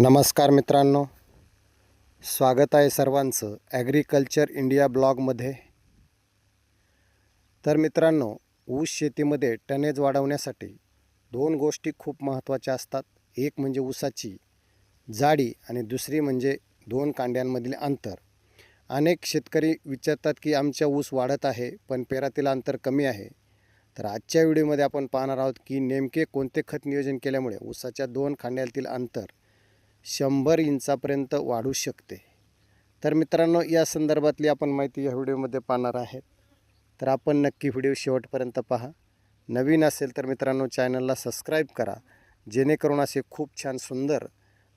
नमस्कार मित्रांनो, स्वागत आहे सर्वांचं ॲग्रिकल्चर इंडिया ब्लॉगमध्ये. तर मित्रांनो, ऊस शेतीमध्ये टनेज वाढवण्यासाठी दोन गोष्टी खूप महत्त्वाच्या असतात. एक म्हणजे ऊसाची जाडी आणि दुसरी म्हणजे दोन कांड्यांमधील अंतर. अनेक शेतकरी विचारतात की आमच्या ऊस वाढत आहे पण पेरातील अंतर कमी आहे. तर आजच्या व्हिडिओमध्ये आपण पाहणार आहोत की नेमके कोणते खत नियोजन केल्यामुळे ऊसाच्या दोन कांड्यातील अंतर 100 इंचापर्यंत वाढू शकते. तर मित्रांनो, या संदर्भातली आपण माहिती या व्हिडिओमध्ये पाहणार आहेत. तर आपण नक्की व्हिडिओ शेवटपर्यंत पहा. नवीन असेल तर मित्रांनो चॅनलला सबस्क्राईब करा, जेणेकरून असे खूप छान सुंदर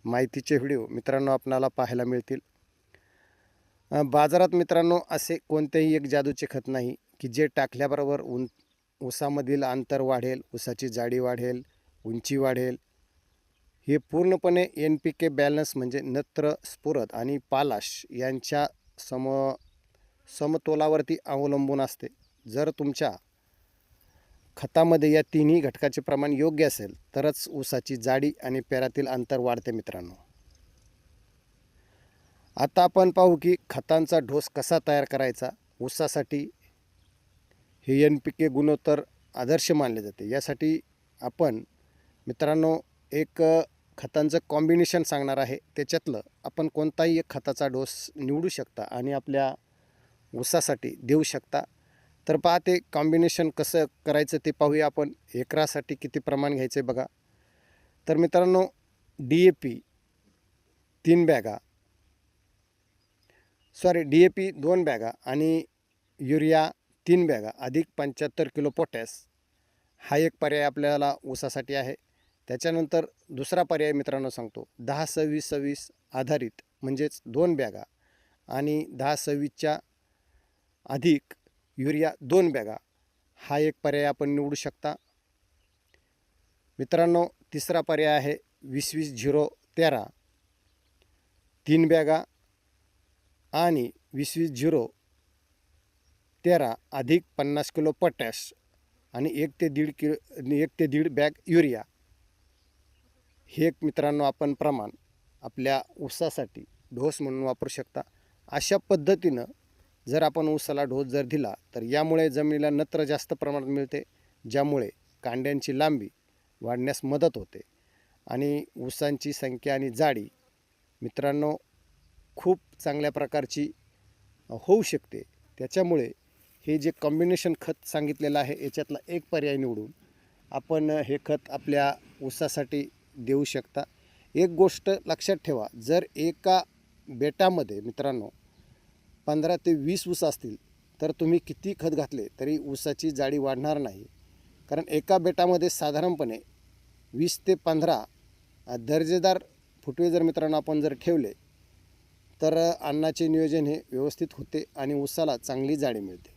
माहितीचे व्हिडिओ मित्रांनो आपणाला पाहायला मिळतील. बाजारात मित्रांनो असे कोणतेही एक जादूचे खत नाही की जे टाकल्याबरोबर ऊसामधील अंतर वाढेल, ऊसाची जाडी वाढेल, उंची वाढेल. हे पूर्णपणे NPK बॅलन्स म्हणजे नत्र, स्फुरद आणि पालाश यांच्या समतोलावरती अवलंबून असते. जर तुमच्या खतामध्ये या तिन्ही घटकाचे प्रमाण योग्य असेल तरच ऊसाची जाडी आणि पेरातील अंतर वाढते मित्रांनो. आता आपण पाहू की खतांचा ढोस कसा तयार करायचा. ऊसासाठी हे NPK गुणोत्तर आदर्श मानले जाते. यासाठी आपण मित्रांनो एक खतांचं कॉम्बिनेशन सांगणार आहे. त्याच्यातलं आपण कोणताही एक खताचा डोस निवडू शकता आणि आपल्या ऊसासाठी देऊ शकता. तर पहा ते कॉम्बिनेशन कसं करायचं ते पाहूया आपण. एकरासाठी किती प्रमाण घ्यायचं आहे बघा. तर मित्रांनो, DAP 2 बॅगा आणि युरिया 3 बॅगा अधिक 75 किलो पोटॅश हा एक पर्याय आपल्याला ऊसासाठी आहे. त्याच्यानंतर दुसरा पर्याय मित्रांनो सांगतो, 10-26-26 आधारित म्हणजेच 2 बॅगा आणि 10-26च्या अधिक युरिया 2 बॅगा हा एक पर्याय आपण निवडू शकता. मित्रांनो, तिसरा पर्याय आहे 20-20-0-13 3 बॅगा आणि 20-20-0-13 अधिक 50 किलो पोटॅश आणि 1 ते 1.5 बॅग युरिया. हे एक मित्रांनो आपण प्रमाण आपल्या ऊसासाठी ढोस म्हणून वापरू शकता. अशा पद्धतीनं जर आपण ऊसाला ढोस जर दिला तर यामुळे जमिनीला नत्र जास्त प्रमाणात मिळते, ज्यामुळे कांड्यांची लांबी वाढण्यास मदत होते आणि ऊसांची संख्या आणि जाडी मित्रांनो खूप चांगल्या प्रकारची होऊ शकते. त्याच्यामुळे हे जे कॉम्बिनेशन खत सांगितलेलं आहे याच्यातला एक पर्याय निवडून आपण हे खत आपल्या ऊसासाठी देऊ शकता. एक गोष्ट लक्षात ठेवा, जर एका बेटामध्ये मित्रांनो 15 ते 20 ऊस असतील तर तुम्ही किती खत घातले तरी ऊसाची जाडी वाढणार नाही. कारण एका बेटामध्ये साधारणपणे 20 ते 15 दर्जेदार फुटवे जर मित्रांनो आपण जर ठेवले तर अन्नाचे नियोजन हे व्यवस्थित होते आणि ऊसाला चांगली जाडी मिळते.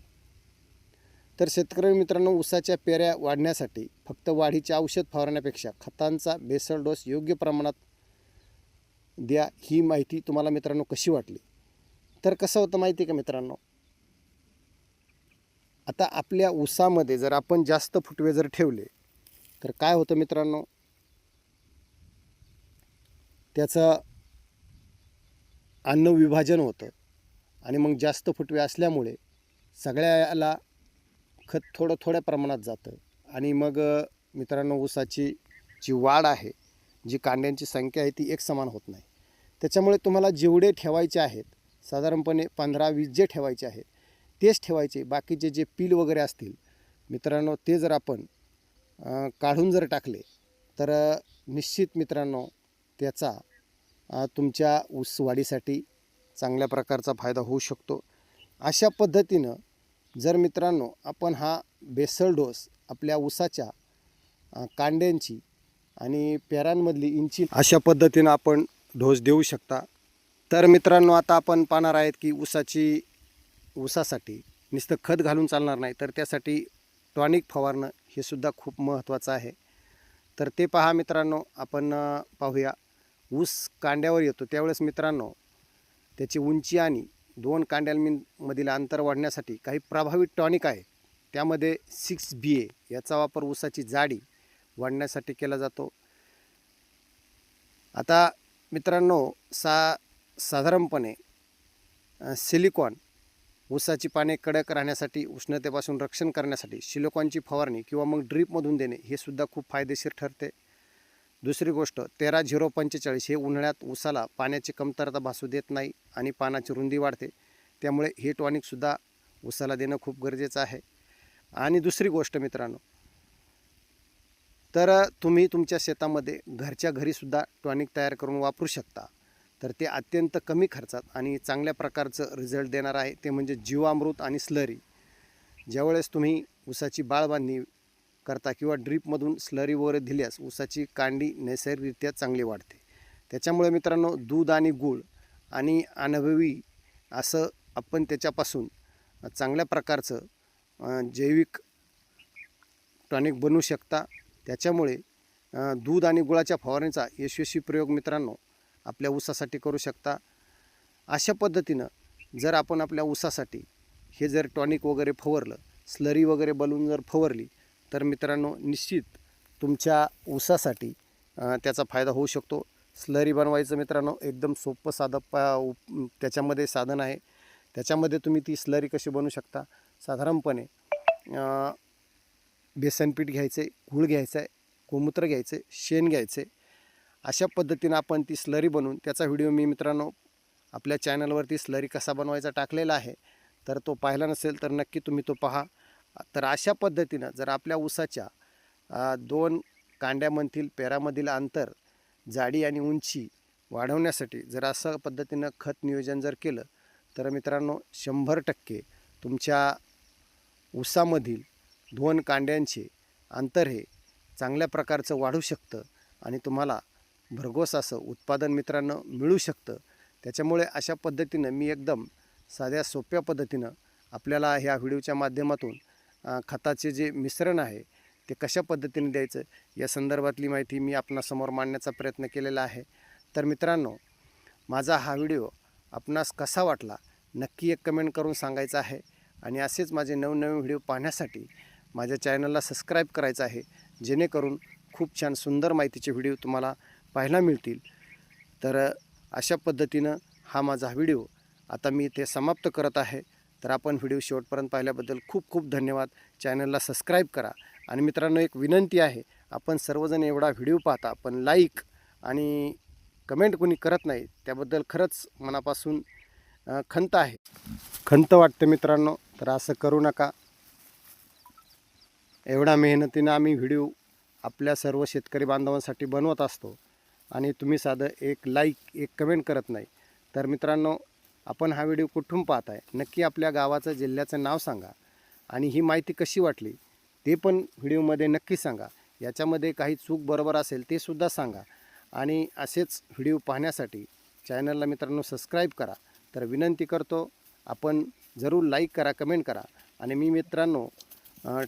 तर शेतकरी मित्रांनो, ऊसाच्या पेऱ्या वाढण्यासाठी फक्त वाढीचे औषध फवारण्यापेक्षा खतांचा बेसल डोस योग्य प्रमाणात द्या. ही माहिती तुम्हाला मित्रांनो कशी वाटली? तर कसं होतं माहिती आहे का मित्रांनो, आता आपल्या ऊसामध्ये जर आपण जास्त फुटवे जर ठेवले तर काय होतं मित्रांनो, त्याचं अन्न विभाजन होतं आणि मग जास्त फुटवे असल्यामुळे सगळ्याला खत थोड्या प्रमाणात जातं आणि मग मित्रांनो ऊसाची जी वाढ आहे, जी कांड्यांची संख्या आहे ती एकसमान होत नाही. त्याच्यामुळे तुम्हाला जेवढे ठेवायचे आहेत साधारणपणे 15-20 जे ठेवायचे आहेत तेच ठेवायचे. बाकीचे जे पील वगैरे असतील मित्रांनो ते जर आपण काढून जर टाकले तर निश्चित मित्रांनो त्याचा तुमच्या ऊस वाढीसाठी चांगल्या प्रकारचा फायदा होऊ शकतो. अशा पद्धतीनं जर मित्रांनो आपण हा बेसल डोस आपल्या ऊसाच्या कांड्यांची आणि पेरांमधली इंची अशा पद्धतीनं आपण डोस देऊ शकता. तर मित्रांनो, आता आपण पाहणार आहेत की ऊसासाठी नुसतं खत घालून चालणार नाही, तर त्यासाठी टॉनिक फवारणं हे सुद्धा खूप महत्त्वाचं आहे. तर ते पहा मित्रांनो, आपण पाहूया. ऊस कांड्यावर येतो त्यावेळेस मित्रांनो त्याची उंची आणि 2 कांड्यांमधील अंतर वाढण्यासाठी काही प्रभावी टॉनिक आहे. त्यामध्ये 6BA याचा वापर ऊसाची जाडी वाढण्यासाठी केला जातो. आता मित्रांनो, साधारणपणे सिलिकॉन ऊसाची पाने कडक राहण्यासाठी, उष्णतेपासून रक्षण करण्यासाठी सिलिकॉनची फवारणी किंवा मग ड्रीपमधून देणे हे सुद्धा खूप फायदेशीर ठरते. दुसरी गोष्ट 13-0-45 हे उन्हाळ्यात ऊसाला पाण्याची कमतरता भासू देत नाही आणि पानाची रुंदी वाढते. त्यामुळे हे टॉनिकसुद्धा ऊसाला देणं खूप गरजेचं आहे. आणि दुसरी गोष्ट मित्रांनो, तर तुम्ही तुमच्या शेतामध्ये घरच्या घरीसुद्धा टॉनिक तयार करून वापरू शकता. तर ते अत्यंत कमी खर्चात आणि चांगल्या प्रकारचं रिझल्ट देणार आहे. ते म्हणजे जीवामृत आणि स्लरी. ज्यावेळेस तुम्ही ऊसाची बाळबांधणी करता किंवा ड्रीपमधून स्लरी वगैरे दिल्यास ऊसाची कांडी नैसर्गिकरित्या चांगली वाढते. त्याच्यामुळे मित्रांनो, दूध आणि गूळ आणि अनुभवी असं आपण त्याच्यापासून चांगल्या प्रकारचं जैविक टॉनिक बनवू शकता. त्याच्यामुळे दूध आणि गुळाच्या फवारणीचा यशस्वी प्रयोग मित्रांनो आपल्या ऊसासाठी करू शकता. अशा पद्धतीनं जर आपण आपल्या ऊसासाठी हे जर टॉनिक वगैरे फवारलं, स्लरी वगैरे बनवून जर फवारली, तर मित्रांनो निश्चित तुमच्या ऊसासाठी त्याचा फायदा होऊ शकतो. स्लरी बनवायचं मित्रांनो एकदम सोपं साधं त्याच्यामध्ये साधन आहे. त्याच्यामध्ये तुम्ही ती स्लरी कशी बनवू शकता, साधारणपणे बेसन पीठ घ्यायचं आहे, गूळ घ्यायचं आहे, गोमूत्र घ्यायचं आहे, शेण घ्यायचं आहे. अशा पद्धतीनं आपण ती स्लरी बनवून, त्याचा व्हिडिओ मी मित्रांनो आपल्या चॅनलवरती स्लरी कसा बनवायचा टाकलेला आहे. तर तो पाहिला नसेल तर नक्की तुम्ही तो पहा. तर अशा पद्धतीनं जर आपल्या ऊसाच्या 2 कांड्यामधील पेरामधील अंतर, जाडी आणि उंची वाढवण्यासाठी जर असं पद्धतीनं खत नियोजन जर केलं, तर मित्रांनो 100% तुमच्या ऊसामधील 2 कांड्यांचे अंतर हे चांगल्या प्रकारचं वाढू शकतं आणि तुम्हाला भरघोस असं उत्पादन मित्रांनो मिळू शकतं. त्याच्यामुळे अशा पद्धतीनं मी एकदम साध्या सोप्या पद्धतीनं आपल्याला ह्या व्हिडिओच्या माध्यमातून खताचे जे मिश्रण आहे ते कशा पद्धतीने द्यायचं या संदर्भातली माहिती मी आपणासमोर मांडण्याचा प्रयत्न केलेला आहे. तर मित्रांनो, माझा हा व्हिडिओ आपणास कसा वाटला नक्की एक कमेंट करून सांगायचं आहे. आणि असेच माझे नवनवीन व्हिडिओ पाहण्यासाठी माझ्या चॅनलला सबस्क्राईब करायचं आहे, जेणेकरून खूप छान सुंदर माहितीचे व्हिडिओ तुम्हाला पाहायला मिळतील. तर अशा पद्धतीनं हा माझा व्हिडिओ आता मी इथे समाप्त करत आहे. तर आपण व्हिडिओ शेवटपर्यंत पाहिल्याबद्दल खूप खूप धन्यवाद. चॅनलला सबस्क्राईब करा. आणि मित्रांनो, एक विनंती आहे, आपण सर्वजण एवढा व्हिडिओ पाहता पण लाईक आणि कमेंट कोणी करत नाही, त्याबद्दल खरंच मनापासून खंत आहे, खंत वाटते मित्रांनो. तर असं करू नका. एवढा मेहनतीनं आम्ही व्हिडिओ आपल्या सर्व शेतकरी बांधवांसाठी बनवत असतो आणि तुम्ही साधं एक लाईक, एक कमेंट करत नाही. तर मित्रांनो, आपण हा व्हिडिओ कुठून पाहत आहे, नक्की आपल्या गावाचं, जिल्ह्याचं नाव सांगा आणि ही माहिती कशी वाटली ते पण व्हिडिओमध्ये नक्की सांगा. याच्यामध्ये काही चूक बरोबर असेल ते सुद्धा सांगा. आणि असेच व्हिडिओ पाहण्यासाठी चॅनलला मित्रांनो सबस्क्राईब करा. तर विनंती करतो, आपण जरूर लाईक करा, कमेंट करा. आणि मी मित्रांनो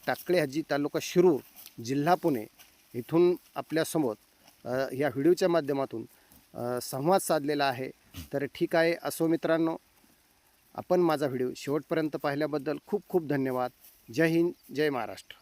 टाकळे हजी, तालुका शिरूर, जिल्हा पुणे इथून आपल्यासमोर ह्या व्हिडिओच्या माध्यमातून संवाद साधलेला आहे. तर ठीक आहे, असो मित्रांनो, आपण माझा व्हिडिओ शेवटपर्यंत पाहिल्याबद्दल खूप खूप धन्यवाद. जय हिंद, जय महाराष्ट्र.